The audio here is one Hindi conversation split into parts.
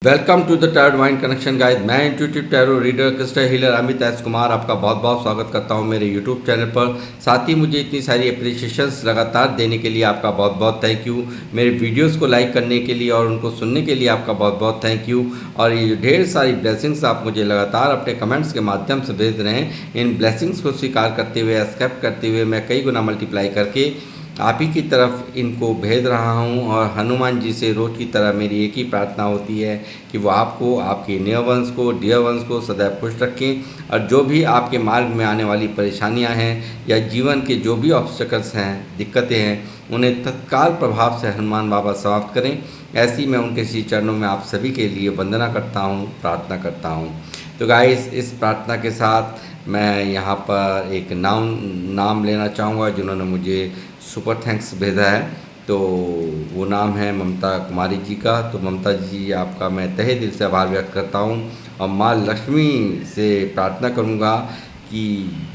Welcome to the tarot divine connection guys. मैं intuitive tarot reader crystal healer Amit S Kumar आपका बहुत बहुत स्वागत करता हूं मेरे यूट्यूब चैनल पर। साथ ही मुझे इतनी सारी अप्रिशिएशंस लगातार देने के लिए आपका बहुत बहुत थैंक यू। मेरे वीडियोस को लाइक करने के लिए और उनको सुनने के लिए आपका बहुत बहुत थैंक यू। और ये ढेर सारी ब्लेसिंग्स आप मुझे लगातार अपने कमेंट्स के माध्यम से भेज रहे हैं। इन ब्लेसिंग्स को स्वीकार करते हुए, एक्सेप्ट करते हुए मैं कई गुना मल्टीप्लाई करके आप ही की तरफ इनको भेज रहा हूं। और हनुमान जी से रोज़ की तरह मेरी एक ही प्रार्थना होती है कि वो आपको, आपके नियर वंश को, डियर वंश को सदैव खुश रखें। और जो भी आपके मार्ग में आने वाली परेशानियां हैं या जीवन के जो भी ऑब्स्टेकल्स हैं, दिक्कतें हैं, उन्हें तत्काल प्रभाव से हनुमान बाबा समाप्त करें। ऐसी मैं उनके श्री चरणों में आप सभी के लिए वंदना करता हूँ, प्रार्थना करता हूँ। तो गाइस, इस प्रार्थना के साथ मैं यहाँ पर एक नाम लेना चाहूँगा जिन्होंने मुझे सुपर थैंक्स भेजा है। तो वो नाम है ममता कुमारी जी का। तो ममता जी, आपका मैं तहे दिल से आभार व्यक्त करता हूँ। और माँ लक्ष्मी से प्रार्थना करूँगा कि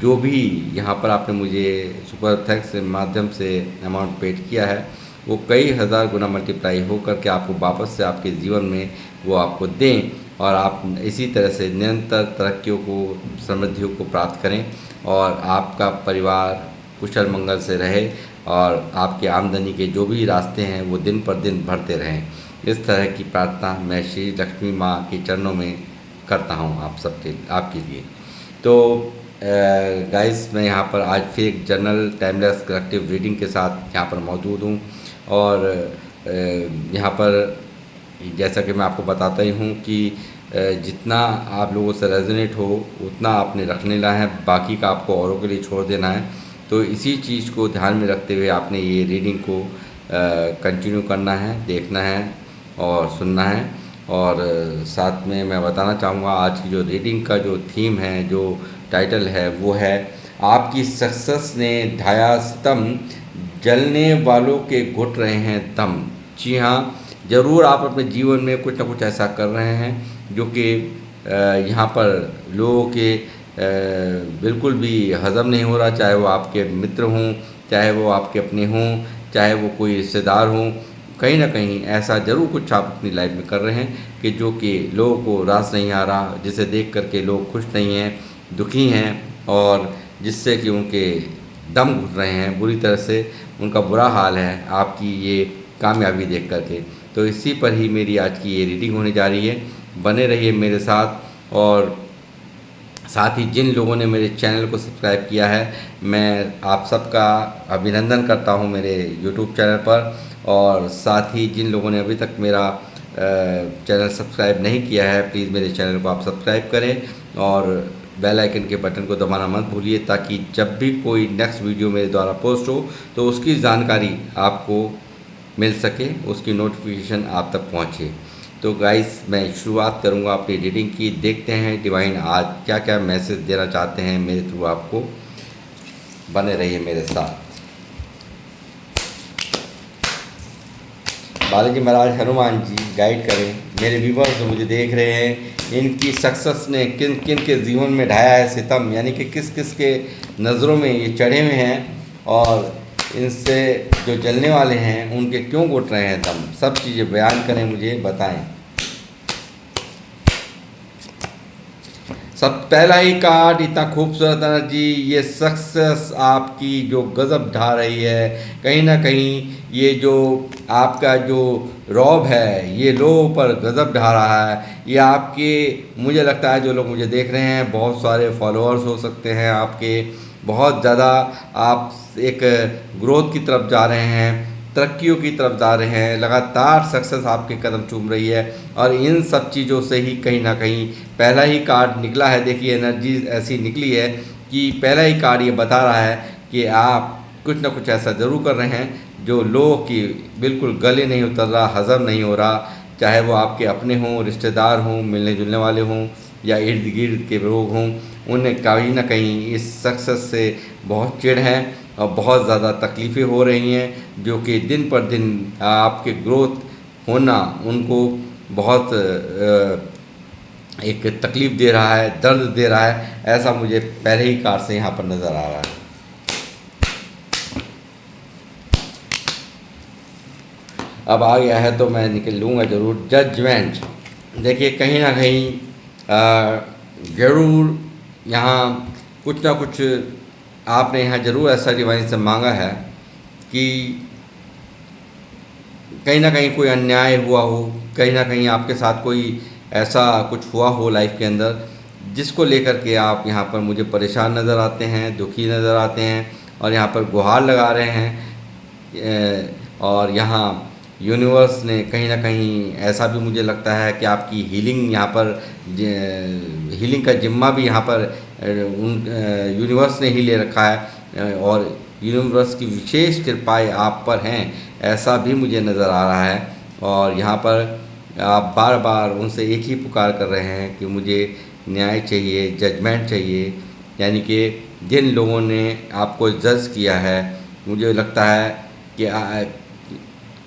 जो भी यहाँ पर आपने मुझे सुपर थैंक्स के माध्यम से अमाउंट पेड किया है, वो कई हज़ार गुना मल्टीप्लाई हो करके आपको वापस से आपके जीवन में वो आपको दें। और आप इसी तरह से निरंतर तरक्कियों को, समृद्धियों को प्राप्त करें और आपका परिवार कुशल मंगल से रहे और आपके आमदनी के जो भी रास्ते हैं वो दिन पर दिन बढ़ते रहें। इस तरह की प्रार्थना मैं श्री लक्ष्मी माँ के चरणों में करता हूँ आपके लिए। तो गाइस, मैं यहाँ पर आज फिर एक जनरल टाइमलेस कलेक्टिव रीडिंग के साथ यहाँ पर मौजूद हूँ। और यहाँ पर जैसा कि मैं आपको बताता ही हूँ कि जितना आप लोगों से रेजोनेट हो उतना आपने रख लेना है, बाकी का आपको औरों के लिए छोड़ देना है। तो इसी चीज़ को ध्यान में रखते हुए आपने ये रीडिंग को कंटिन्यू करना है, देखना है और सुनना है। और साथ में मैं बताना चाहूँगा, आज की जो रीडिंग का जो थीम है, जो टाइटल है, वो है आपकी सक्सेस ने ढाया सितम, जलने वालों के घुट रहे हैं दम। जी हाँ, ज़रूर आप अपने जीवन में कुछ ना कुछ ऐसा कर रहे हैं जो कि यहाँ पर लोगों के बिल्कुल भी हज़म नहीं हो रहा। चाहे वो आपके मित्र हों, चाहे वो आपके अपने हों, चाहे वो कोई रिश्तेदार हों, कहीं ना कहीं ऐसा ज़रूर कुछ आप अपनी लाइफ में कर रहे हैं कि जो कि लोगों को रास नहीं आ रहा, जिसे देख करके लोग खुश नहीं हैं, दुखी हैं, और जिससे कि उनके दम घुट रहे हैं, बुरी तरह से उनका बुरा हाल है आपकी ये कामयाबी देख करके। तो इसी पर ही मेरी आज की ये रीडिंग होने जा रही है। बने रहिए मेरे साथ। और साथ ही जिन लोगों ने मेरे चैनल को सब्सक्राइब किया है, मैं आप सबका अभिनंदन करता हूं मेरे यूट्यूब चैनल पर। और साथ ही जिन लोगों ने अभी तक मेरा चैनल सब्सक्राइब नहीं किया है, प्लीज़ मेरे चैनल को आप सब्सक्राइब करें और बेल आइकन के बटन को दबाना मत भूलिए, ताकि जब भी कोई नेक्स्ट वीडियो मेरे द्वारा पोस्ट हो तो उसकी जानकारी आपको मिल सके, उसकी नोटिफिकेशन आप तक पहुँचे। तो गाइस, मैं शुरुआत करूंगा अपनी रीडिंग की। देखते हैं डिवाइन आज क्या क्या मैसेज देना चाहते हैं मेरे थ्रू आपको। बने रहिए मेरे साथ। बालाजी महाराज, हनुमान जी गाइड करें मेरे व्यूवर्स जो मुझे देख रहे हैं। इनकी सक्सेस ने किन किन के जीवन में ढाया है सितम, यानी कि किस किस के नज़रों में ये चढ़े हुए हैं और इनसे जो जलने वाले हैं उनके क्यों घुट रहे हैं दम। सब चीज़ें बयान करें, मुझे बताएं। सब पहला ही कार्ड इतना खूबसूरत एनर्जी, ये सक्सेस आपकी जो गज़ब ढा रही है, कहीं ना कहीं ये जो आपका जो रौब है ये लोगों पर गज़ब ढा रहा है। ये आपके, मुझे लगता है जो लोग मुझे देख रहे हैं, बहुत सारे फॉलोअर्स हो सकते हैं आपके, बहुत ज़्यादा आप एक ग्रोथ की तरफ जा रहे हैं, तरक्कियों की तरफ जा रहे हैं, लगातार सक्सेस आपके कदम चूम रही है। और इन सब चीज़ों से ही कहीं ना कहीं पहला ही कार्ड निकला है। देखिए, एनर्जी ऐसी निकली है कि पहला ही कार्ड ये बता रहा है कि आप कुछ ना कुछ ऐसा ज़रूर कर रहे हैं जो लोगों की बिल्कुल गले नहीं उतर रहा, हज़म नहीं हो रहा। चाहे वो आपके अपने हों, रिश्तेदार हों, मिलने जुलने वाले हों, या इर्द गिर्द के लोग हों, उन्हें कहीं ना कहीं इस सक्सेस से बहुत चिढ़ है और बहुत ज़्यादा तकलीफ़ें हो रही हैं, जो कि दिन पर दिन आपके ग्रोथ होना उनको बहुत एक तकलीफ़ दे रहा है, दर्द दे रहा है। ऐसा मुझे पहले ही कार्ड से यहाँ पर नज़र आ रहा है। अब आ गया है तो मैं निकल लूँगा ज़रूर। जजमेंट। देखिए कहीं ना कहीं ज़रूर यहाँ कुछ ना कुछ आपने यहाँ ज़रूर ऐसा डिवाइन से मांगा है कि कहीं ना कहीं कोई अन्याय हुआ हो, कहीं ना कहीं आपके साथ कोई ऐसा कुछ हुआ हो लाइफ के अंदर जिसको लेकर के आप यहाँ पर मुझे परेशान नज़र आते हैं, दुखी नज़र आते हैं और यहाँ पर गुहार लगा रहे हैं। और यहाँ यूनिवर्स ने कहीं ना कहीं ऐसा भी मुझे लगता है कि आपकी हीलिंग यहाँ पर हीलिंग का जिम्मा भी यहाँ पर यूनिवर्स ने ही ले रखा है और यूनिवर्स की विशेष कृपाएँ आप पर हैं, ऐसा भी मुझे नज़र आ रहा है। और यहाँ पर आप बार बार उनसे एक ही पुकार कर रहे हैं कि मुझे न्याय चाहिए, जजमेंट चाहिए, यानी कि जिन लोगों ने आपको जज किया है, मुझे लगता है कि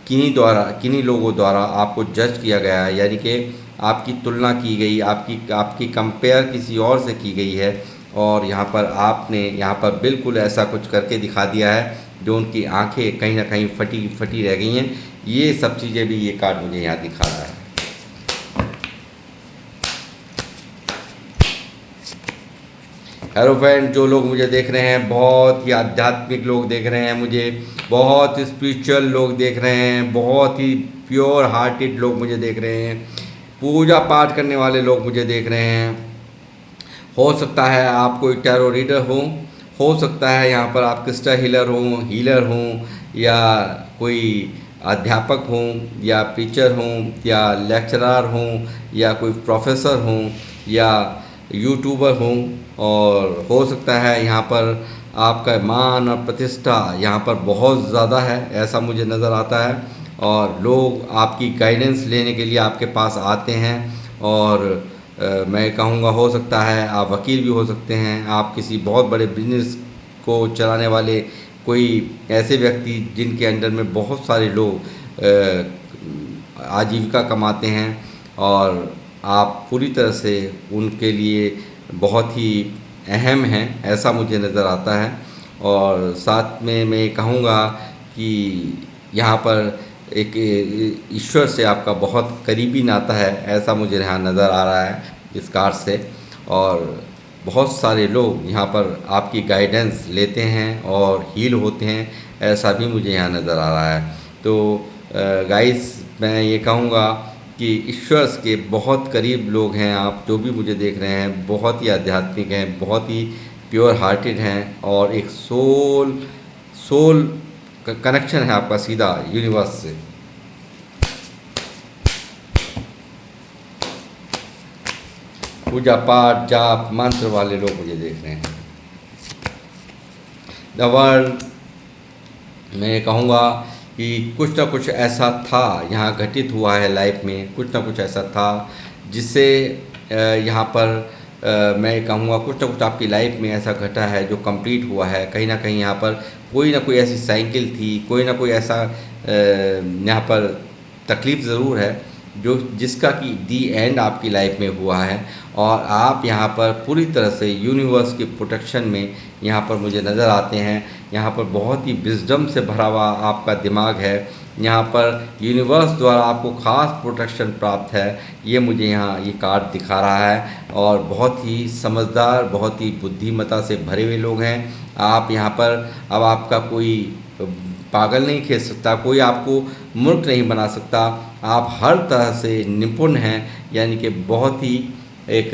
किन्हीं लोगों द्वारा आपको जज किया गया है, यानी कि आपकी तुलना की गई, आपकी कंपेयर किसी और से की गई है और यहाँ पर आपने यहाँ पर बिल्कुल ऐसा कुछ करके दिखा दिया है जो उनकी आंखें कहीं ना कहीं फटी फटी रह गई हैं। ये सब चीज़ें भी ये कार्ड मुझे यहाँ दिखा रहा है। हेलो फ्रेंड, जो लोग मुझे देख रहे हैं, बहुत ही आध्यात्मिक लोग देख रहे हैं मुझे, बहुत स्पिरिचुअल लोग देख रहे हैं, बहुत ही प्योर हार्टेड लोग मुझे देख रहे हैं, पूजा पाठ करने वाले लोग मुझे देख रहे हैं। हो सकता है आप कोई टैरो रीडर हो सकता है यहाँ पर आप क्रिस्टल हीलर हों या कोई अध्यापक हों या टीचर हों या लेक्चरर हों या कोई प्रोफेसर हों या यूट्यूबर हों, और हो सकता है यहाँ पर आपका मान और प्रतिष्ठा यहाँ पर बहुत ज़्यादा है, ऐसा मुझे नज़र आता है। और लोग आपकी गाइडेंस लेने के लिए आपके पास आते हैं और मैं कहूँगा हो सकता है आप वकील भी हो सकते हैं, आप किसी बहुत बड़े बिजनेस को चलाने वाले कोई ऐसे व्यक्ति जिनके अंडर में बहुत सारे लोग आजीविका कमाते हैं और आप पूरी तरह से उनके लिए बहुत ही अहम हैं, ऐसा मुझे नज़र आता है। और साथ में मैं कहूँगा कि यहाँ पर एक ईश्वर से आपका बहुत करीबी नाता है, ऐसा मुझे यहाँ नज़र आ रहा है इस कार्ड से। और बहुत सारे लोग यहाँ पर आपकी गाइडेंस लेते हैं और हील होते हैं, ऐसा भी मुझे यहाँ नज़र आ रहा है। तो गाइस, मैं ये कहूँगा कि ईश्वर के बहुत करीब लोग हैं आप, जो भी मुझे देख रहे हैं, बहुत ही आध्यात्मिक हैं, बहुत ही प्योर हार्टेड हैं और एक सोल कनेक्शन है आपका सीधा यूनिवर्स से। पूजा पाठ जाप मंत्र वाले लोग मुझे देख रहे हैं। द वर्ल्ड, मैं कहूँगा कि कुछ ना कुछ ऐसा था यहाँ घटित हुआ है लाइफ में, कुछ ना कुछ ऐसा था जिससे यहाँ पर मैं कहूँगा कुछ ना कुछ आपकी लाइफ में ऐसा घटा है जो कंप्लीट हुआ है। कहीं ना कहीं यहाँ पर कोई ना कोई ऐसी साइकिल थी, कोई ना कोई ऐसा यहाँ पर तकलीफ़ ज़रूर है जो जिसका कि दी एंड आपकी लाइफ में हुआ है और आप यहाँ पर पूरी तरह से यूनिवर्स के प्रोटेक्शन में यहाँ पर मुझे नज़र आते हैं। यहाँ पर बहुत ही विजडम से भरा हुआ आपका दिमाग है, यहाँ पर यूनिवर्स द्वारा आपको ख़ास प्रोटेक्शन प्राप्त है, ये मुझे यहाँ ये कार्ड दिखा रहा है। और बहुत ही समझदार, बहुत ही बुद्धिमत्ता से भरे हुए लोग हैं आप यहाँ पर। अब आपका कोई पागल नहीं खेल सकता, कोई आपको मूर्ख नहीं बना सकता, आप हर तरह से निपुण हैं, यानी कि बहुत ही एक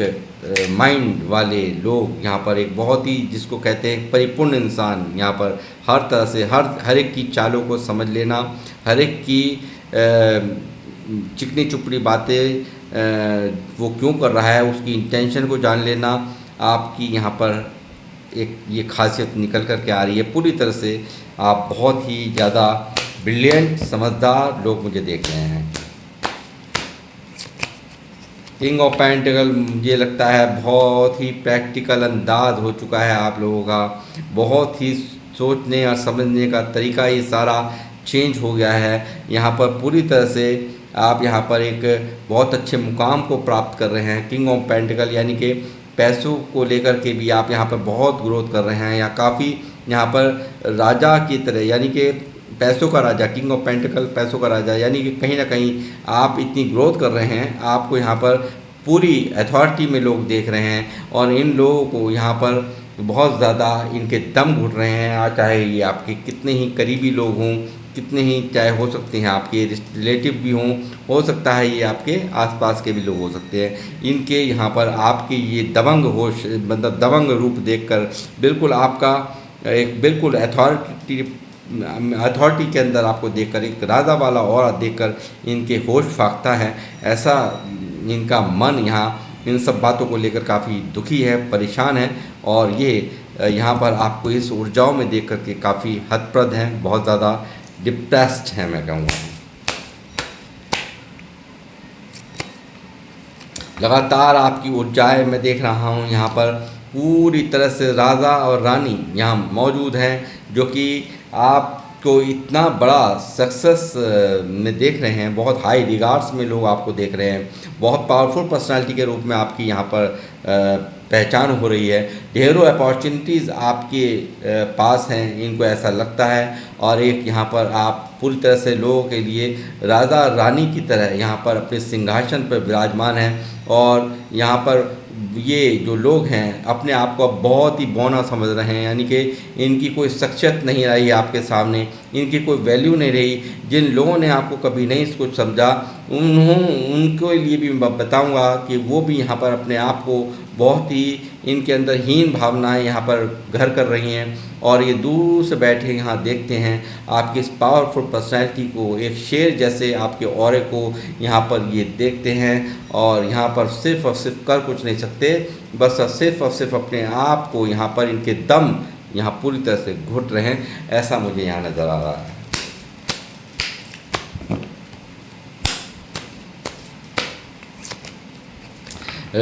माइंड वाले लोग यहाँ पर, एक बहुत ही जिसको कहते हैं परिपूर्ण इंसान यहाँ पर, हर तरह से हर एक की चालों को समझ लेना, हर एक की चिकनी चुपड़ी बातें वो क्यों कर रहा है उसकी इंटेंशन को जान लेना, आपकी यहाँ पर एक ये खासियत निकल कर के आ रही है पूरी तरह से। आप बहुत ही ज़्यादा ब्रिलियंट समझदार लोग मुझे देख रहे हैं। किंग ऑफ पेंटिकल, मुझे लगता है बहुत ही प्रैक्टिकल अंदाज हो चुका है आप लोगों का, बहुत ही सोचने और समझने का तरीका ये सारा चेंज हो गया है। यहाँ पर पूरी तरह से आप यहाँ पर एक बहुत अच्छे मुकाम को प्राप्त कर रहे हैं। किंग ऑफ पेंटिकल यानी कि पैसों को लेकर के भी आप यहाँ पर बहुत ग्रोथ कर रहे हैं, या काफ़ी यहाँ पर राजा की तरह, यानी कि पैसों का राजा, किंग ऑफ पेंटिकल पैसों का राजा, यानी कि कहीं ना कहीं आप इतनी ग्रोथ कर रहे हैं, आपको यहाँ पर पूरी अथॉरिटी में लोग देख रहे हैं और इन लोगों को यहाँ पर बहुत ज़्यादा इनके दम घुट रहे हैं, चाहे ये आपके कितने ही करीबी लोग हों, कितने ही चाहे हो सकते हैं आपके रिलेटिव भी हों, हो सकता है ये आपके आसपास के भी लोग हो सकते हैं। इनके यहाँ पर आपके ये दबंग होश, मतलब दबंग रूप देखकर बिल्कुल आपका एक बिल्कुल अथॉरिटी के अंदर आपको देखकर, एक राजा वाला और देखकर इनके होश फाख्ता है। ऐसा इनका मन यहाँ इन सब बातों को लेकर काफ़ी दुखी है, परेशान है और ये यहाँ पर आपको इस ऊर्जाओं में देख कर के काफ़ी हतप्रद हैं, बहुत ज़्यादा डिप्रेस्ड हैं मैं कहूँगा। लगातार आपकी ऊर्जाएं मैं देख रहा हूँ यहाँ पर पूरी तरह से राजा और रानी यहाँ मौजूद हैं, जो कि आपको इतना बड़ा सक्सेस में देख रहे हैं, बहुत हाई रिगार्ड्स में लोग आपको देख रहे हैं, बहुत पावरफुल पर्सनालिटी के रूप में आपकी यहाँ पर पहचान हो रही है। ढेरों अपॉर्चुनिटीज़ आपके पास हैं, इनको ऐसा लगता है, और एक यहाँ पर आप पूरी तरह से लोगों के लिए राजा रानी की तरह यहाँ पर अपने सिंहासन पर विराजमान हैं। और यहाँ पर ये जो लोग हैं अपने आप को बहुत ही बौना समझ रहे हैं, यानी कि इनकी कोई शख्सियत नहीं रही आपके सामने, इनकी कोई वैल्यू नहीं रही। जिन लोगों ने आपको कभी नहीं कुछ समझा, उनके लिए भी मैं बताऊंगा कि वो भी यहाँ पर अपने आप को बहुत ही, इनके अंदर हीन भावनाएं यहाँ पर घर कर रही हैं, और ये दूर से बैठे यहाँ देखते हैं आपकी इस पावरफुल पर्सनैलिटी को, एक शेर जैसे आपके ऑरे को यहाँ पर ये देखते हैं, और यहाँ पर सिर्फ और सिर्फ कर कुछ नहीं सकते, बस सिर्फ और सिर्फ अपने आप को यहाँ पर इनके दम यहाँ पूरी तरह से घुट रहे हैं, ऐसा मुझे यहाँ नज़र आ रहा है।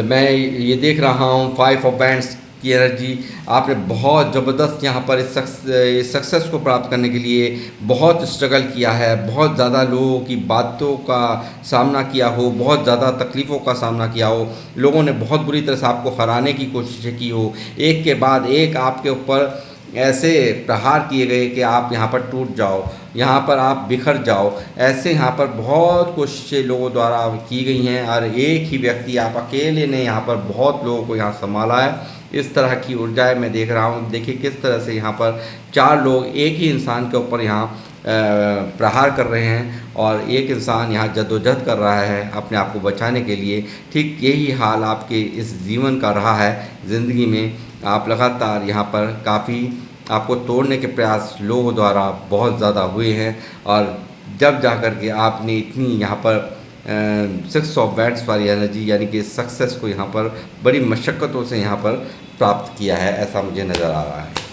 मैं ये देख रहा हूँ 5 ऑफ बैंड्स की एनर्जी। आपने बहुत ज़बरदस्त यहाँ पर इस सक्सेस को प्राप्त करने के लिए बहुत स्ट्रगल किया है, बहुत ज़्यादा लोगों की बातों का सामना किया हो, बहुत ज़्यादा तकलीफ़ों का सामना किया हो, लोगों ने बहुत बुरी तरह से आपको हराने की कोशिशें की हो, एक के बाद एक आपके ऊपर ऐसे प्रहार किए गए कि आप यहाँ पर टूट जाओ, यहाँ पर आप बिखर जाओ, ऐसे यहाँ पर बहुत कोशिशें लोगों द्वारा की गई हैं, और एक ही व्यक्ति, आप अकेले ने यहाँ पर बहुत लोगों को यहाँ संभाला है। इस तरह की ऊर्जाएं मैं देख रहा हूँ। देखिए किस तरह से यहाँ पर 4 लोग एक ही इंसान के ऊपर यहाँ प्रहार कर रहे हैं, और एक इंसान यहाँ जद्दोजहद कर रहा है अपने आप को बचाने के लिए। ठीक यही हाल आपके इस जीवन का रहा है। ज़िंदगी में आप लगातार यहाँ पर काफ़ी आपको तोड़ने के प्रयास लोगों द्वारा बहुत ज़्यादा हुए हैं, और जब जा कर के आपने इतनी यहाँ पर 6 ऑफ बैंड्स वाली एनर्जी यानी कि सक्सेस को यहाँ पर बड़ी मशक्क़तों से यहाँ पर प्राप्त किया है, ऐसा मुझे नज़र आ रहा है।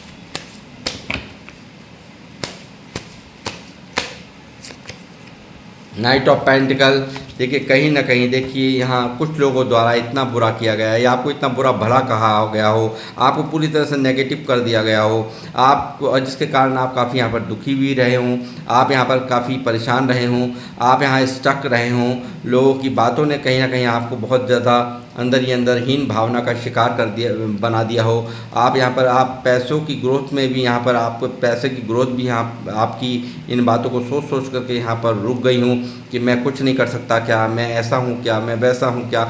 नाइट ऑफ पेंटिकल, देखिए कहीं ना कहीं देखिए यहाँ कुछ लोगों द्वारा इतना बुरा किया गया है, या आपको इतना बुरा भला कहा हो गया हो, आपको पूरी तरह से नेगेटिव कर दिया गया हो, आपको जिसके कारण आप काफ़ी यहाँ पर दुखी भी रहे हों, आप यहाँ पर काफ़ी परेशान रहे हों, आप यहाँ स्टक रहे हों, लोगों की बातों ने कहीं ना कहीं आपको बहुत ज़्यादा अंदर ही अंदर हीन भावना का शिकार कर दिया, बना दिया हो। आप यहाँ पर आप पैसों की ग्रोथ में भी यहाँ पर आपको पैसे की ग्रोथ भी यहाँ आपकी इन बातों को सोच सोच करके यहाँ पर रुक गई हूँ कि मैं कुछ नहीं कर सकता क्या, मैं ऐसा हूँ क्या, मैं वैसा हूँ क्या,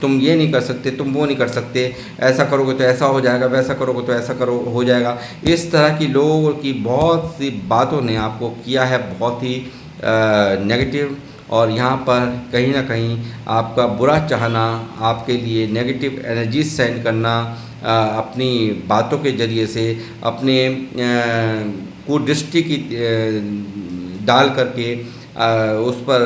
तुम ये नहीं कर सकते, तुम वो नहीं कर सकते, ऐसा करोगे तो ऐसा हो जाएगा, वैसा करोगे तो ऐसा हो जाएगा। इस तरह की लोगों की बहुत सी बातों ने आपको किया है बहुत ही नेगेटिव, और यहाँ पर कहीं ना कहीं आपका बुरा चाहना, आपके लिए नेगेटिव एनर्जी सेंड करना, अपनी बातों के ज़रिए से अपने कुदृष्टि की डाल करके उस पर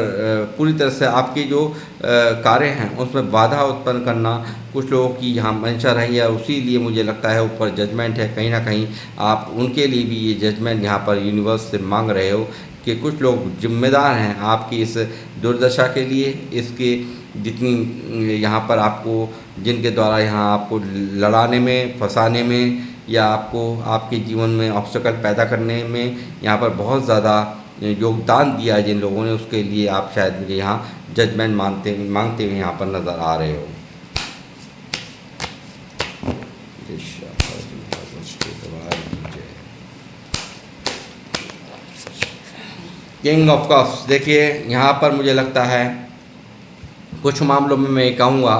पूरी तरह से आपकी जो कार्य हैं उसमें बाधा उत्पन्न करना कुछ लोगों की यहाँ मंशा रही है। उसी लिए मुझे लगता है ऊपर जजमेंट है, कहीं ना कहीं आप उनके लिए भी ये जजमेंट यहाँ पर यूनिवर्स से मांग रहे हो कि कुछ लोग जिम्मेदार हैं आपकी इस दुर्दशा के लिए, इसके जितनी यहाँ पर आपको जिनके द्वारा यहाँ आपको लड़ाने में, फंसाने में, या आपको आपके जीवन में ऑब्स्टेकल पैदा करने में यहाँ पर बहुत ज़्यादा योगदान दिया है जिन लोगों ने, उसके लिए आप शायद मुझे यहाँ जजमेंट मांगते हुए यहाँ पर नज़र आ रहे हो। किंग ऑफ कप्स, देखिए यहाँ पर मुझे लगता है कुछ मामलों में मैं कहूँगा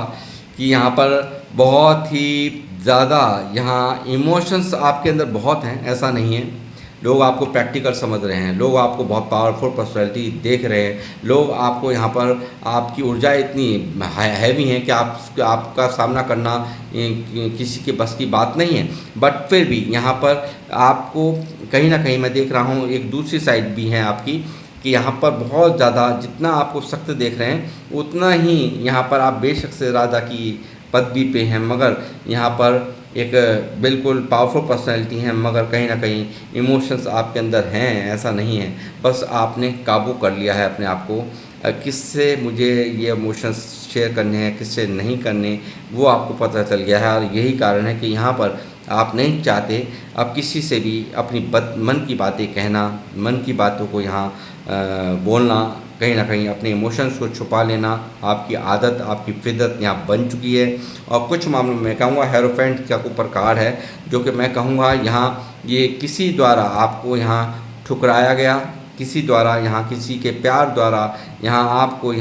कि यहाँ पर बहुत ही ज़्यादा यहाँ इमोशंस आपके अंदर बहुत हैं, ऐसा नहीं है। लोग आपको प्रैक्टिकल समझ रहे हैं, लोग आपको बहुत पावरफुल पर्सनैलिटी देख रहे हैं, लोग आपको यहाँ पर आपकी ऊर्जा इतनी हैवी है कि आपका सामना करना किसी के बस की बात नहीं है। बट फिर भी यहाँ पर आपको कहीं ना कहीं मैं देख रहा हूँ एक दूसरी साइड भी है आपकी, कि यहाँ पर बहुत ज़्यादा जितना आपको सख्त देख रहे हैं उतना ही यहाँ पर आप बेशक से राजा की पदवी पे हैं, मगर यहाँ पर एक बिल्कुल पावरफुल पर्सनैलिटी हैं, मगर कहीं ना कहीं इमोशंस आपके अंदर हैं, ऐसा नहीं है। बस आपने काबू कर लिया है अपने आप को। किससे मुझे ये इमोशंस शेयर करने हैं, किससे नहीं करने, वो आपको पता चल गया है। और यही कारण है कि यहाँ पर आप नहीं चाहते अब किसी से भी अपनी मन की बातें कहना, मन की बातों को यहाँ बोलना, कहीं ना कहीं अपने इमोशंस को छुपा लेना आपकी आदत, आपकी फिदरत यहाँ बन चुकी है। और कुछ मामलों में मैं कहूँगा हेरोफेंट का ऊपर कार्ड है, जो कि मैं कहूँगा यहाँ ये किसी द्वारा आपको यहाँ ठुकराया गया, किसी द्वारा यहाँ किसी के प्यार द्वारा यहाँ आपको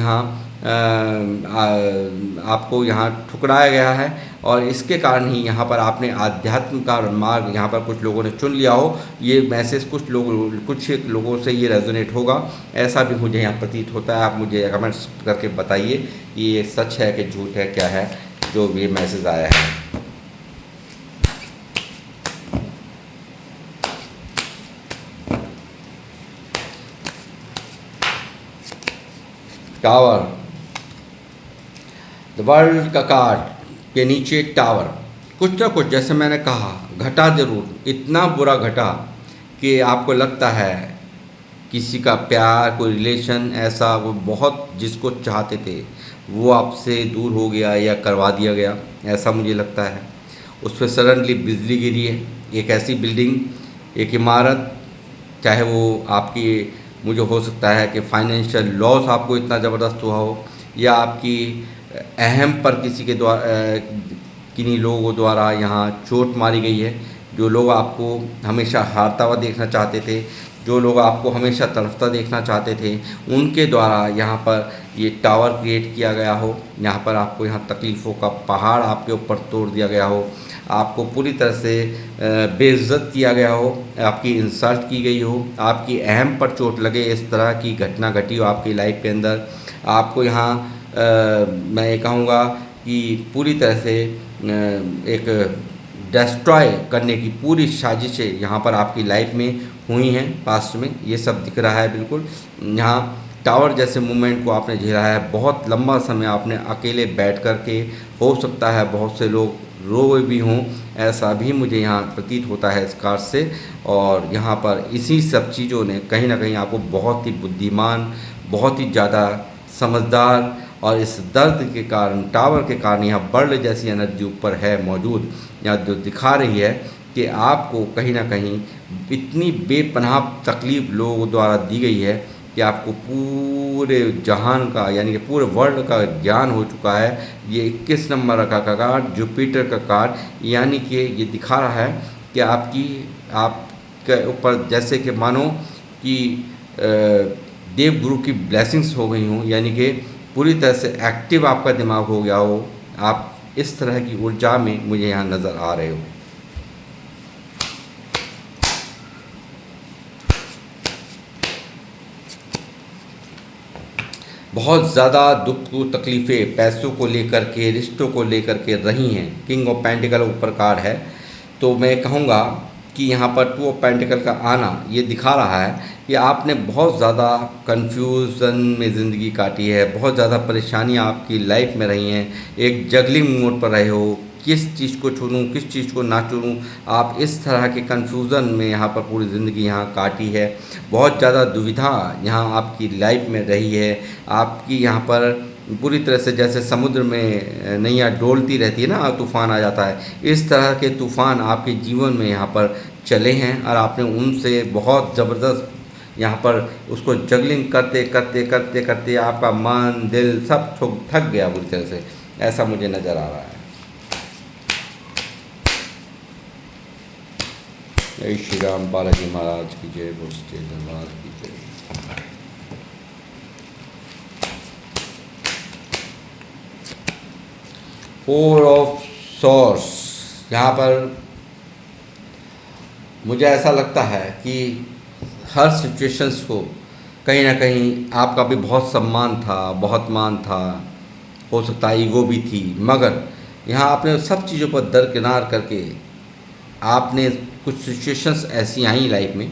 यहाँ ठुकराया गया है। और इसके कारण ही यहाँ पर आपने आध्यात्म का मार्ग यहाँ पर कुछ लोगों ने चुन लिया हो। ये मैसेज कुछ लोगों से ये रेजोनेट होगा, ऐसा भी मुझे यहाँ प्रतीत होता है। आप मुझे कमेंट्स करके बताइए कि ये सच है कि झूठ है, क्या है जो ये मैसेज आया है। टावर, द वर्ल्ड का कार्ड के नीचे टावर, कुछ ना कुछ जैसे मैंने कहा घटा ज़रूर, इतना बुरा घटा कि आपको लगता है किसी का प्यार, कोई रिलेशन ऐसा वो बहुत जिसको चाहते थे वो आपसे दूर हो गया या करवा दिया गया, ऐसा मुझे लगता है। उस पर सडनली बिजली गिरी है। एक ऐसी बिल्डिंग, एक इमारत, चाहे वो आपकी, मुझे हो सकता है कि फाइनेंशियल लॉस आपको इतना ज़बरदस्त हुआ हो, या आपकी अहम पर किसी के द्वारा किन्हीं लोगों द्वारा यहाँ चोट मारी गई है। जो लोग आपको हमेशा हारता हुआ देखना चाहते थे, जो लोग आपको हमेशा तड़पता देखना चाहते थे, उनके द्वारा यहाँ पर ये टावर क्रिएट किया गया हो। यहाँ पर आपको यहाँ तकलीफ़ों का पहाड़ आपके ऊपर तोड़ दिया गया हो, आपको पूरी तरह से बेइज्जत किया गया हो, आपकी इंसल्ट की गई हो, आपकी अहम पर चोट लगे, इस तरह की घटना घटी हो आपकी लाइफ के अंदर। आपको यहाँ मैं ये कहूँगा कि पूरी तरह से एक डिस्ट्रॉय करने की पूरी साजिशें यहाँ पर आपकी लाइफ में हुई हैं पास्ट में, ये सब दिख रहा है बिल्कुल। यहाँ टावर जैसे मूवमेंट को आपने झेला है, बहुत लंबा समय आपने अकेले बैठ कर के, हो सकता है बहुत से लोग रोए भी हों, ऐसा भी मुझे यहाँ प्रतीत होता है इस कार्ड से। और यहाँ पर इसी सब चीज़ों ने कहीं ना कहीं आपको बहुत ही बुद्धिमान, बहुत ही ज़्यादा समझदार, और इस दर्द के कारण, टावर के कारण यहाँ वर्ल्ड जैसी एनर्जी ऊपर है मौजूद, यहाँ जो दिखा रही है कि आपको कहीं ना कहीं इतनी बेपनाह तकलीफ़ लोगों द्वारा दी गई है कि आपको पूरे जहान का, यानी कि पूरे वर्ल्ड का ज्ञान हो चुका है। ये 21 नंबर का कार्ड, जुपिटर का कार्ड, यानी कि ये दिखा रहा है कि आपके ऊपर जैसे कि मानो कि देव गुरु की ब्लेसिंग्स हो गई हों, यानी कि पूरी तरह से एक्टिव आपका दिमाग हो गया हो। आप इस तरह की ऊर्जा में मुझे यहाँ नज़र आ रहे हो। बहुत ज़्यादा दुख तकलीफ़ें पैसों को लेकर के, रिश्तों को लेकर के रही हैं। किंग ऑफ पेंटिकल ऊपर कार्ड है, तो मैं कहूँगा कि यहाँ पर टू ऑफ पेंटिकल का आना ये दिखा रहा है कि आपने बहुत ज़्यादा कन्फ्यूज़न में ज़िंदगी काटी है, बहुत ज़्यादा परेशानियाँ आपकी लाइफ में रही हैं, एक जगलिंग मोड पर रहे हो, किस चीज़ को चुनूँ, किस चीज़ को ना चुनूँ, आप इस तरह के कन्फ्यूज़न में यहाँ पर पूरी ज़िंदगी यहाँ काटी है। बहुत ज़्यादा दुविधा यहाँ आपकी लाइफ में रही है। आपकी यहाँ पर पूरी तरह से जैसे समुद्र में नैया डोलती रहती है ना, तूफ़ान आ जाता है, इस तरह के तूफ़ान आपके जीवन में यहाँ पर चले हैं, और आपने उनसे बहुत ज़बरदस्त यहाँ पर उसको जगलिंग करते करते करते करते आपका मन, दिल सब थक गया पूरी तरह से, ऐसा मुझे नज़र आ रहा है। जय श्री राम, बालाजी महाराज की जय, बोल महाराज की जय। फोर ऑफ सॉर्ड्स, यहाँ पर मुझे ऐसा लगता है कि हर सिचुएशंस को कहीं ना कहीं आपका भी बहुत सम्मान था, बहुत मान था, हो सकता है ईगो भी थी, मगर यहाँ आपने सब चीज़ों पर दरकिनार करके आपने कुछ सिचुएशंस ऐसी आई लाइफ में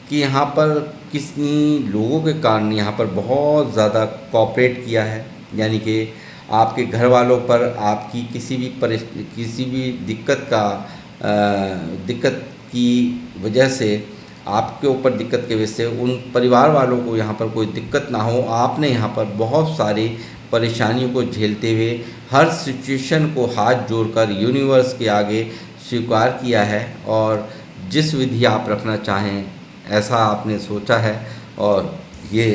कि यहाँ पर किसी लोगों के कारण यहाँ पर बहुत ज़्यादा कोऑपरेट किया है। यानी कि आपके घर वालों पर आपकी किसी भी दिक्कत की वजह से, आपके ऊपर दिक्कत की वजह से उन परिवार वालों को यहाँ पर कोई दिक्कत ना हो, आपने यहाँ पर बहुत सारी परेशानियों को झेलते हुए हर सिचुएशन को हाथ जोड़कर यूनिवर्स के आगे स्वीकार किया है और जिस विधि आप रखना चाहें ऐसा आपने सोचा है। और ये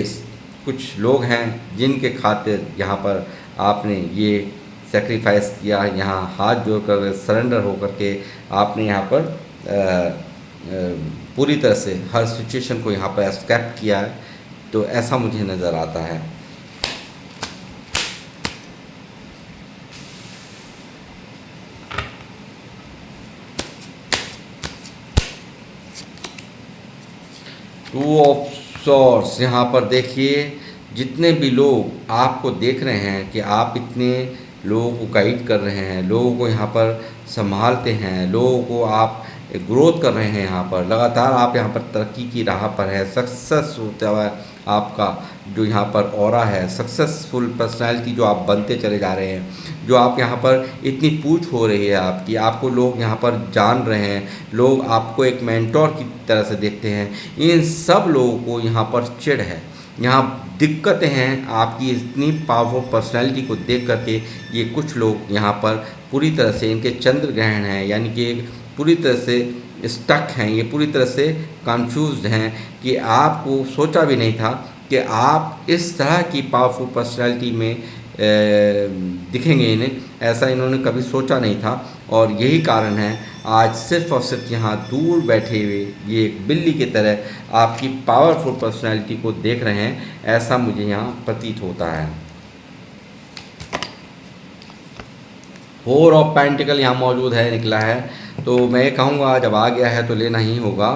कुछ लोग हैं जिनके खातिर यहाँ पर आपने ये सेक्रीफाइस किया, यहाँ हाथ जोड़ कर सरेंडर होकर के आपने यहाँ पर पूरी तरह से हर सिचुएशन को यहाँ पर एक्सेप्ट किया है। तो ऐसा मुझे नज़र आता है। टू ऑफ सॉर्ड्स, यहाँ पर देखिए जितने भी लोग आपको देख रहे हैं कि आप इतने लोगों को गाइड कर रहे हैं, लोगों को यहाँ पर संभालते हैं, लोगों को आप ग्रोथ कर रहे हैं, यहाँ पर लगातार आप यहाँ पर तरक्की की राह पर है, सक्सेस होता हुआ आपका जो यहाँ पर ऑरा है, सक्सेसफुल पर्सनालिटी जो आप बनते चले जा रहे हैं, जो आप यहाँ पर इतनी पूछ हो रही है आपकी, आपको लोग यहाँ पर जान रहे हैं, लोग आपको एक मेंटोर की तरह से देखते हैं। इन सब लोगों को यहाँ पर चिढ़ है, यहाँ दिक्कतें हैं आपकी इतनी पावरफुल पर्सनालिटी को देख करके। ये कुछ लोग यहाँ पर पूरी तरह से इनके चंद्र ग्रहण हैं, यानी कि पूरी तरह से स्टक हैं, ये पूरी तरह से कंफ्यूज्ड हैं कि आपको सोचा भी नहीं था कि आप इस तरह की पावरफुल पर्सनालिटी में दिखेंगे इन्हें, ऐसा इन्होंने कभी सोचा नहीं था। और यही कारण है आज सिर्फ और सिर्फ यहाँ दूर बैठे हुए ये एक बिल्ली की तरह आपकी पावरफुल पर्सनालिटी को देख रहे हैं, ऐसा मुझे यहाँ प्रतीत होता है। फोर ऑफ पेंटिकल यहाँ मौजूद है, निकला है, तो मैं कहूँगा जब आ गया है तो लेना ही होगा।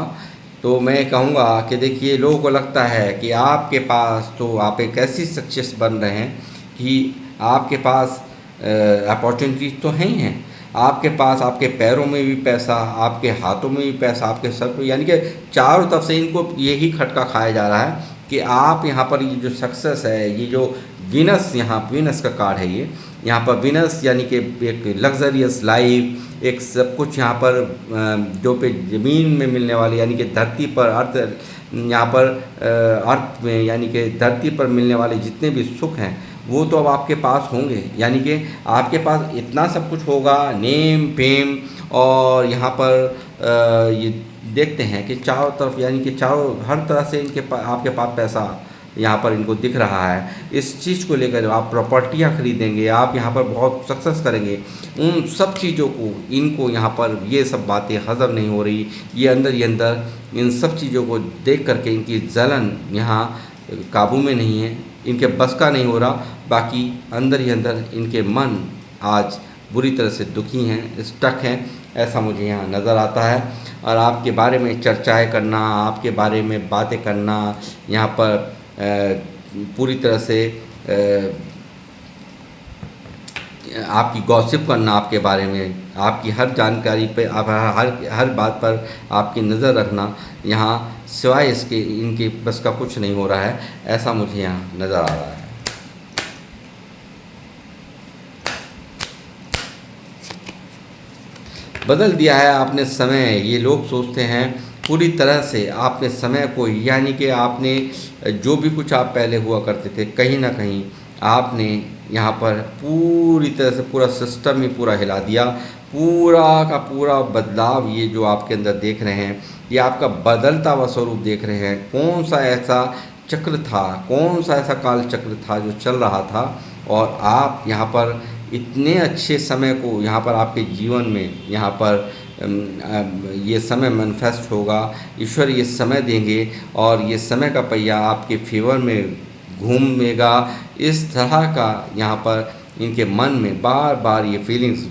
तो मैं कहूँगा कि देखिए लोगों को लगता है कि आपके पास तो आप एक ऐसी सक्सेस बन रहे हैं कि आपके पास अपॉर्चुनिटीज तो हैं ही हैं, आपके पास आपके पैरों में भी पैसा, आपके हाथों में भी पैसा, आपके सर पे, यानी कि चारों तरफ से इनको यही खटका खाया जा रहा है कि आप यहाँ पर ये जो सक्सेस है, ये जो वीनस, यहाँ वीनस का कार्ड है ये, यहाँ पर वीनस यानी कि एक लग्जरियस लाइफ, एक सब कुछ यहाँ पर जो पे ज़मीन में मिलने वाले, यानी कि धरती पर अर्थ, यहाँ पर अर्थ में यानी कि धरती पर मिलने वाले जितने भी सुख हैं वो तो अब आपके पास होंगे। यानी कि आपके पास इतना सब कुछ होगा, नेम फेम, और यहाँ पर ये देखते हैं कि चारों तरफ, यानी कि चारों हर तरह से आपके पास पैसा यहाँ पर इनको दिख रहा है। इस चीज़ को लेकर आप प्रॉपर्टियाँ खरीदेंगे, आप यहाँ पर बहुत सक्सेस करेंगे। उन सब चीज़ों को इनको यहाँ पर ये सब बातें हज़म नहीं हो रही, ये अंदर ही अंदर इन सब चीज़ों को देख करके इनकी जलन यहाँ काबू में नहीं है, इनके बस का नहीं हो रहा। बाकी अंदर ही अंदर इनके मन आज बुरी तरह से दुखी हैं, स्टक हैं, ऐसा मुझे यहाँ नज़र आता है। और आपके बारे में चर्चाएं करना, आपके बारे में बातें करना, यहाँ पर पूरी तरह से आपकी गॉसिप करना, आपके बारे में, आपकी हर जानकारी पे, आप हर बात पर आपकी नज़र रखना, यहाँ सिवाय इसके इनके बस का कुछ नहीं हो रहा है, ऐसा मुझे यहाँ नज़र आ रहा है। बदल दिया है आपने समय, ये लोग सोचते हैं पूरी तरह से आपने समय को, यानी कि आपने जो भी कुछ आप पहले हुआ करते थे, कहीं ना कहीं आपने यहाँ पर पूरी तरह से पूरा सिस्टम ही पूरा हिला दिया। पूरा का पूरा बदलाव ये जो आपके अंदर देख रहे हैं, ये आपका बदलता हुआ स्वरूप देख रहे हैं। कौन सा ऐसा चक्र था, कौन सा ऐसा काल चक्र था जो चल रहा था, और आप यहाँ पर इतने अच्छे समय को यहाँ पर आपके जीवन में यहाँ पर ये समय मैनिफेस्ट होगा, ईश्वर ये समय देंगे और ये समय का पहिया आपके फेवर में घूमेगा। इस तरह का यहाँ पर इनके मन में बार बार ये फीलिंग्स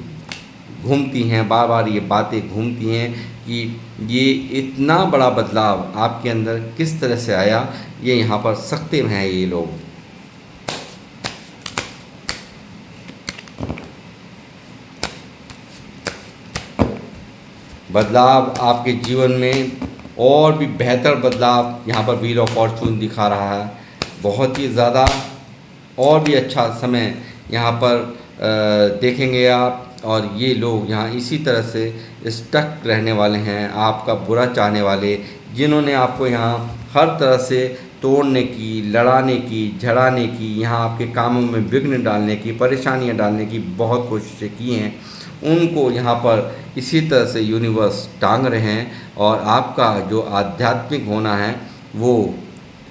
घूमती हैं, बार बार ये बातें घूमती हैं कि ये इतना बड़ा बदलाव आपके अंदर किस तरह से आया। ये यहाँ पर सकते हैं ये लोग। बदलाव आपके जीवन में और भी बेहतर बदलाव यहाँ पर व्हील ऑफ फॉर्चून दिखा रहा है। बहुत ही ज़्यादा और भी अच्छा समय यहाँ पर देखेंगे आप। और ये लोग यहाँ इसी तरह से स्टक रहने वाले हैं, आपका बुरा चाहने वाले, जिन्होंने आपको यहाँ हर तरह से तोड़ने की, लड़ाने की, झड़ाने की, यहाँ आपके कामों में विघ्न डालने की, परेशानियाँ डालने की बहुत कोशिशें की हैं, उनको यहाँ पर इसी तरह से यूनिवर्स टांग रहे हैं। और आपका जो आध्यात्मिक होना है वो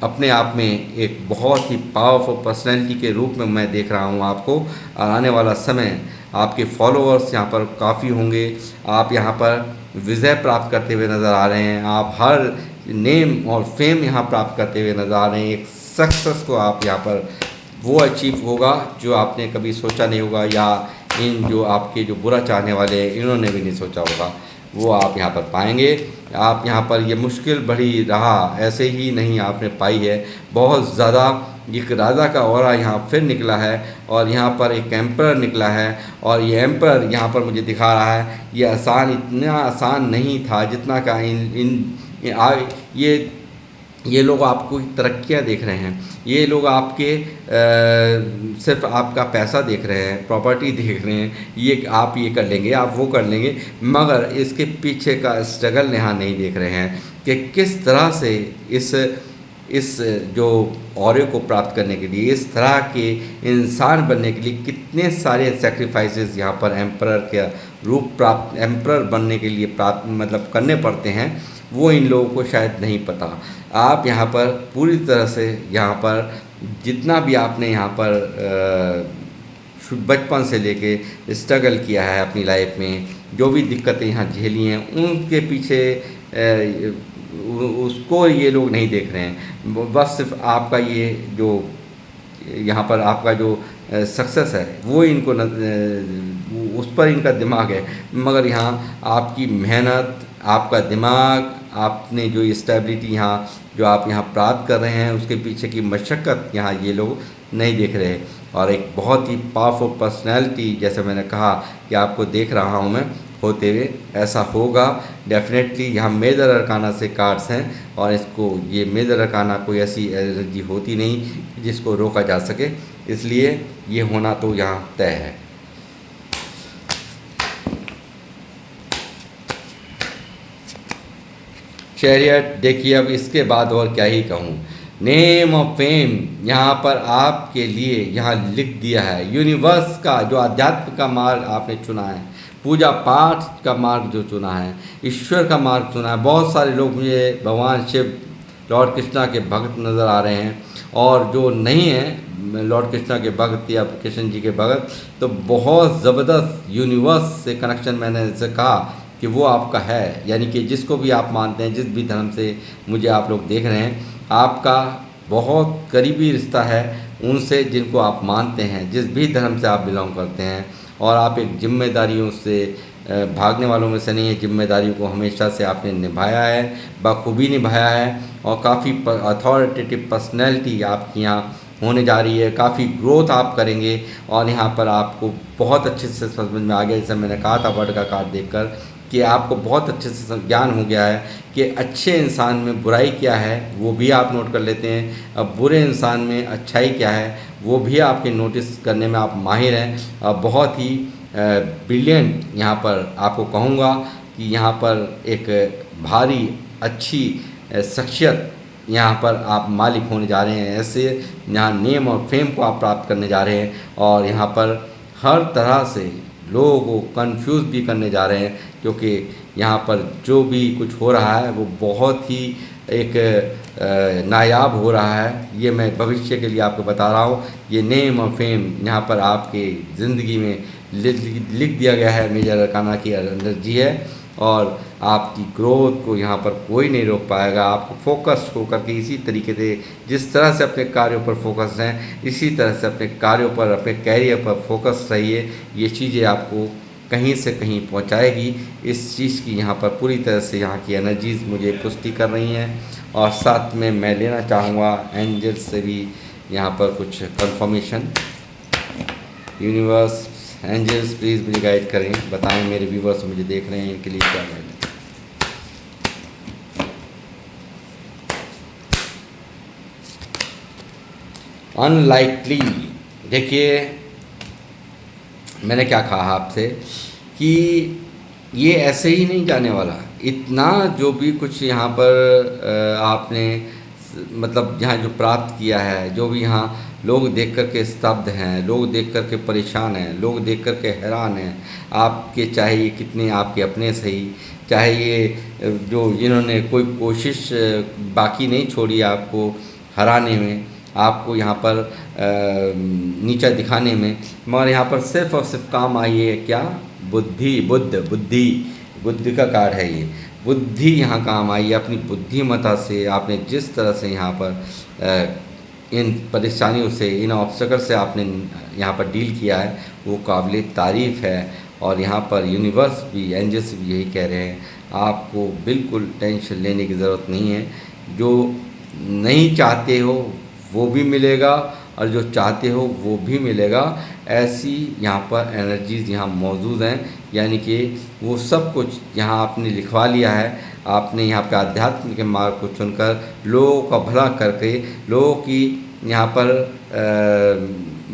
अपने आप में एक बहुत ही पावरफुल पर्सनैलिटी के रूप में मैं देख रहा हूँ आपको। और आने वाला समय आपके फॉलोअर्स यहाँ पर काफ़ी होंगे, आप यहाँ पर विजय प्राप्त करते हुए नज़र आ रहे हैं, आप हर नेम और फेम यहाँ प्राप्त करते हुए नज़र आ रहे हैं। एक सक्सेस को आप यहाँ पर वो अचीव होगा जो आपने कभी सोचा नहीं होगा, या इन जो आपके जो बुरा चाहने वाले हैं इन्होंने भी नहीं सोचा होगा, वो आप यहाँ पर पाएंगे। आप यहाँ पर ये मुश्किल भरी राह ऐसे ही नहीं आपने पाई है, बहुत ज़्यादा एक राजा का ऑरा यहाँ फिर निकला है। और यहाँ पर एक एम्परर निकला है, और ये एम्परर यहाँ पर मुझे दिखा रहा है ये इतना आसान नहीं था जितना का ये लोग आपको तरक्कियाँ देख रहे हैं। ये लोग आपके सिर्फ आपका पैसा देख रहे हैं, प्रॉपर्टी देख रहे हैं, ये आप ये कर लेंगे, आप वो कर लेंगे, मगर इसके पीछे का स्ट्रगल यहाँ नहीं देख रहे हैं कि किस तरह से इस जो ऑरे को प्राप्त करने के लिए, इस तरह के इंसान बनने के लिए कितने सारे सेक्रीफाइसेस यहाँ पर एम्परर बनने के लिए मतलब करने पड़ते हैं, वो इन लोगों को शायद नहीं पता। आप यहाँ पर पूरी तरह से यहाँ पर जितना भी आपने यहाँ पर बचपन से लेके स्ट्रगल किया है अपनी लाइफ में, जो भी दिक्कतें यहाँ झेली हैं, उनके पीछे उसको ये लोग नहीं देख रहे हैं। बस सिर्फ आपका ये जो यहाँ पर आपका जो सक्सेस है वो इनको उस पर इनका दिमाग है, मगर यहाँ आपकी मेहनत, आपका दिमाग, आपने जो स्टेबिलिटी यहाँ जो आप यहाँ प्राप्त कर रहे हैं उसके पीछे की मशक्क़त यहाँ ये लोग नहीं देख रहे। और एक बहुत ही पावरफुल पर्सनैलिटी, जैसे मैंने कहा कि आपको देख रहा हूँ मैं होते हुए, ऐसा होगा डेफिनेटली। यहाँ मेजर अरकाना से कार्ड्स हैं, और इसको ये मेजर अरकाना कोई ऐसी एनर्जी होती नहीं जिसको रोका जा सके, इसलिए ये होना तो यहाँ तय है। चैरियट देखिए, अब इसके बाद और क्या ही कहूँ। नेम ऑफ फेम यहाँ पर आपके लिए यहाँ लिख दिया है। यूनिवर्स का जो अध्यात्म का मार्ग आपने चुना है, पूजा पाठ का मार्ग जो चुना है, ईश्वर का मार्ग चुना है। बहुत सारे लोग मुझे भगवान शिव, लॉर्ड कृष्णा के भक्त नज़र आ रहे हैं, और जो नहीं हैं लॉर्ड कृष्णा के भक्त या कृष्ण जी के भक्त, तो बहुत ज़बरदस्त यूनिवर्स से कनेक्शन मैंने इनसे कहा कि वो आपका है। यानी कि जिसको भी आप मानते हैं, जिस भी धर्म से मुझे आप लोग देख रहे हैं, आपका बहुत करीबी रिश्ता है उनसे जिनको आप मानते हैं, जिस भी धर्म से आप बिलोंग करते हैं। और आप एक जिम्मेदारियों से भागने वालों में से नहीं है, जिम्मेदारियों को हमेशा से आपने निभाया है, बखूबी निभाया है, और काफ़ी अथॉरिटेटिव पर्सनैलिटी आपकी यहाँ होने जा रही है। काफ़ी ग्रोथ आप करेंगे, और यहाँ पर आपको बहुत अच्छे से समझ में आ गया, जैसे मैंने कहा था वर्ड का कार्ड देखकर, कि आपको बहुत अच्छे से ज्ञान हो गया है कि अच्छे इंसान में बुराई क्या है, वो भी आप नोट कर लेते हैं। अब बुरे इंसान में अच्छाई क्या है, वो भी आपके नोटिस करने में आप माहिर हैं। बहुत ही ब्रिलियंट यहाँ पर आपको कहूँगा कि यहाँ पर एक भारी अच्छी शख्सियत यहाँ पर आप मालिक होने जा रहे हैं। ऐसे यहाँ नेम और फेम को आप प्राप्त करने जा रहे हैं, और यहाँ पर हर तरह से लोगों को कंफ्यूज भी करने जा रहे हैं, क्योंकि यहाँ पर जो भी कुछ हो रहा है वो बहुत ही एक नायाब हो रहा है। ये मैं भविष्य के लिए आपको बता रहा हूँ। ये नेम और फेम यहाँ पर आपके ज़िंदगी में लिख दिया गया है, मेजर अरकाना की एनर्जी है। और आपकी ग्रोथ को यहाँ पर कोई नहीं रोक पाएगा। आपको फोकस होकर के इसी तरीके से, जिस तरह से अपने कार्यों पर फोकस हैं, इसी तरह से अपने कार्यों पर, अपने कैरियर पर फोकस रहिए। ये चीज़ें आपको कहीं से कहीं पहुंचाएगी। इस चीज़ की यहाँ पर पूरी तरह से यहाँ की एनर्जीज़ मुझे पुष्टि कर रही हैं। और साथ में मैं लेना चाहूँगा एंजल से भी यहाँ पर कुछ कंफर्मेशन। यूनिवर्स, एंजल्स प्लीज़ मुझे गाइड करें, बताएं मेरे व्यूवर्स मुझे देख रहे हैं, इनके लिए क्या गाइड है। अनलाइकली, देखिए मैंने क्या कहा आपसे कि ये ऐसे ही नहीं जाने वाला। इतना जो भी कुछ यहाँ पर आपने मतलब यहाँ जो प्राप्त किया है, जो भी यहाँ लोग देख कर के स्तब्ध हैं, लोग देख कर के परेशान हैं, लोग देख कर के हैरान हैं आपके, चाहे ये कितने आपके अपने सही, चाहे ये जो जिन्होंने कोई कोशिश बाकी नहीं छोड़ी आपको हराने में, आपको यहाँ पर नीचा दिखाने में, मगर यहाँ पर सिर्फ और सिर्फ काम आई है क्या? बुद्धि का कार्ड है ये। बुद्धि यहाँ काम आई है। अपनी बुद्धिमत्ता से आपने जिस तरह से यहाँ पर इन परेशानियों से, इन ऑब्स्टेकल से आपने यहाँ पर डील किया है, वो काबिल तारीफ़ है। और यहाँ पर यूनिवर्स भी, एंजल्स भी यही कह रहे हैं, आपको बिल्कुल टेंशन लेने की ज़रूरत नहीं है। जो नहीं चाहते हो वो भी मिलेगा और जो चाहते हो वो भी मिलेगा। ऐसी यहाँ पर एनर्जीज़ यहाँ मौजूद हैं, यानी कि वो सब कुछ यहाँ आपने लिखवा लिया है। आपने यहाँ पे आध्यात्म के मार्ग को चुनकर लोगों का भला करके, लोगों की यहाँ पर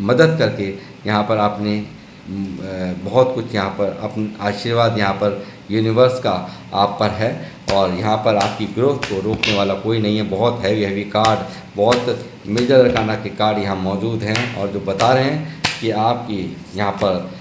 मदद करके, यहाँ पर आपने बहुत कुछ यहाँ पर अपना आशीर्वाद यहाँ पर यूनिवर्स का आप पर है। और यहाँ पर आपकी ग्रोथ को रोकने वाला कोई नहीं है। बहुत हैवी कार्ड, बहुत मेजर अरकाना के कार्ड यहाँ मौजूद हैं और जो बता रहे हैं कि आपकी यहाँ पर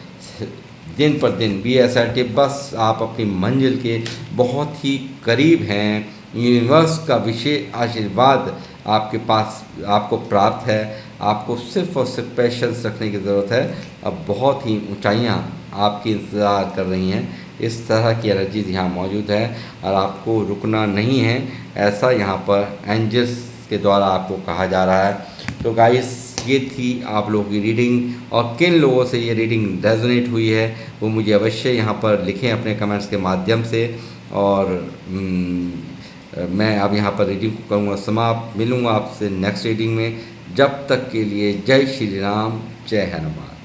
दिन पर दिन बी असर्टिव, बस आप अपनी मंजिल के बहुत ही करीब हैं। यूनिवर्स का विशेष आशीर्वाद आपके पास आपको प्राप्त है। आपको सिर्फ और सिर्फ पेशेंस रखने की ज़रूरत है। अब बहुत ही ऊंचाइयां आपकी इंतज़ार कर रही हैं। इस तरह की एनर्जीज यहाँ मौजूद है और आपको रुकना नहीं है, ऐसा यहाँ पर एंजल्स के द्वारा आपको कहा जा रहा है। तो गाइस, ये थी आप लोगों की रीडिंग। और किन लोगों से ये रीडिंग रेजोनेट हुई है वो मुझे अवश्य यहाँ पर लिखें अपने कमेंट्स के माध्यम से। और मैं अब यहाँ पर रीडिंग को करूँगा समाप्त। मिलूँगा आपसे नेक्स्ट रीडिंग में। जब तक के लिए जय श्री राम, जय हनुमान।